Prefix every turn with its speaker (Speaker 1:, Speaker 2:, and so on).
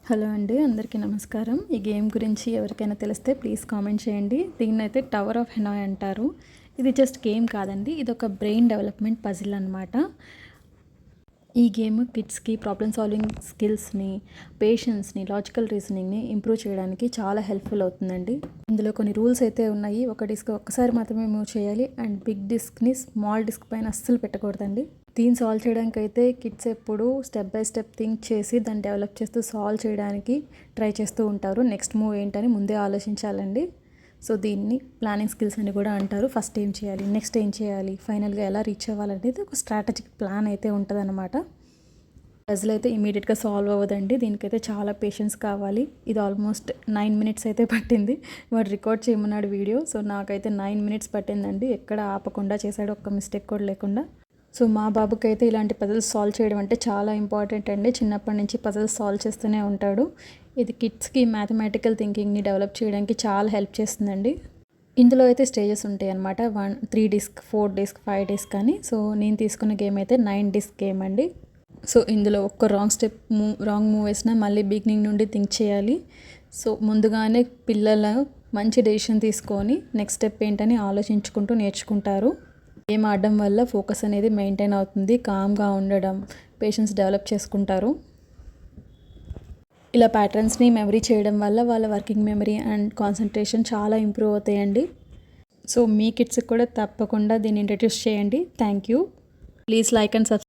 Speaker 1: Hello అండి, అందరికీ నమస్కారం. ఈ గేమ్ గురించి ఎవరికైనా తెలిస్తే ప్లీజ్ కామెంట్ చేయండి. దీన్నైతే టవర్ ఆఫ్ హెనాయ్ అంటారు. ఇది జస్ట్ గేమ్ కాదండి, ఇది ఒక బ్రెయిన్ డెవలప్మెంట్ పజిల్ అనమాట. ఈ గేమ్ కిడ్స్కి ప్రాబ్లమ్ సాల్వింగ్ స్కిల్స్ని, పేషెన్స్ని, లాజికల్ రీజనింగ్ని ఇంప్రూవ్ చేయడానికి చాలా హెల్ప్ఫుల్ అవుతుందండి. ఇందులో కొన్ని రూల్స్ అయితే ఉన్నాయి. ఒక డిస్క్ ఒక్కసారి మాత్రమే మూవ్ చేయాలి అండ్ బిగ్ డిస్క్ని స్మాల్ డిస్క్ పైన అస్సలు పెట్టకూడదండి. దీన్ని సాల్వ్ చేయడానికి అయితే కిడ్స్ ఎప్పుడు స్టెప్ బై స్టెప్ థింక్ చేసి దాన్ని డెవలప్ చేస్తూ సాల్వ్ చేయడానికి ట్రై చేస్తూ ఉంటారు. నెక్స్ట్ మూవ్ ఏంటని ముందే ఆలోచించాలండి. సో దీన్ని ప్లానింగ్ స్కిల్స్ అని కూడా అంటారు. ఫస్ట్ ఏం చేయాలి, నెక్స్ట్ ఏం చేయాలి, ఫైనల్గా ఎలా రీచ్ అవ్వాలనేది ఒక స్ట్రాటజిక్ ప్లాన్ అయితే ఉంటుందన్నమాట. పజిల్ అయితే ఇమీడియట్గా సాల్వ్ అవ్వదండి. దీనికైతే చాలా పేషెన్స్ కావాలి. ఇది ఆల్మోస్ట్ 9 మినిట్స్ అయితే పట్టింది. వాడు రికార్డ్ చేయమన్నాడు వీడియో. సో నాకైతే 9 మినిట్స్ పట్టిందండి. ఎక్కడ ఆపకుండా చేశాడు, ఒక్క మిస్టేక్ కూడా లేకుండా. సో మా బాబుకి అయితే ఇలాంటి పజిల్స్ సాల్వ్ చేయడం అంటే చాలా ఇంపార్టెంట్ అండి. చిన్నప్పటి నుంచి పజిల్స్ సాల్వ్ చేస్తూనే ఉంటాడు. ఇది కిడ్స్కి మ్యాథమెటికల్ థింకింగ్ని డెవలప్ చేయడానికి చాలా హెల్ప్ చేస్తుందండి. ఇందులో అయితే స్టేజెస్ ఉంటాయి అన్నమాట. 3 డిస్క్, 4 డిస్క్, 5 డిస్క్ అని. సో నేను తీసుకున్న గేమ్ అయితే 9 డిస్క్ గేమ్ అండి. సో ఇందులో ఒక్క రాంగ్ మూవ్ వేసినా మళ్ళీ బిగినింగ్ నుండి థింక్ చేయాలి. సో ముందుగానే పిల్లలు మంచి డెసిషన్ తీసుకొని నెక్స్ట్ స్టెప్ ఏంటని ఆలోచించుకుంటూ నేర్చుకుంటారు. గేమ్ ఆడడం వల్ల ఫోకస్ అనేది మెయింటైన్ అవుతుంది, కామ్గా ఉండడం, పేషెన్స్ డెవలప్ చేసుకుంటారు. ఇలా ప్యాటర్న్స్ని మెమరీ చేయడం వల్ల వాళ్ళ వర్కింగ్ మెమరీ అండ్ కాన్సన్ట్రేషన్ చాలా ఇంప్రూవ్ అవుతాయండి. సో మీ కిడ్స్కి కూడా తప్పకుండా దీన్ని ఇంట్రడ్యూస్ చేయండి. Thank you. Please like and subscribe.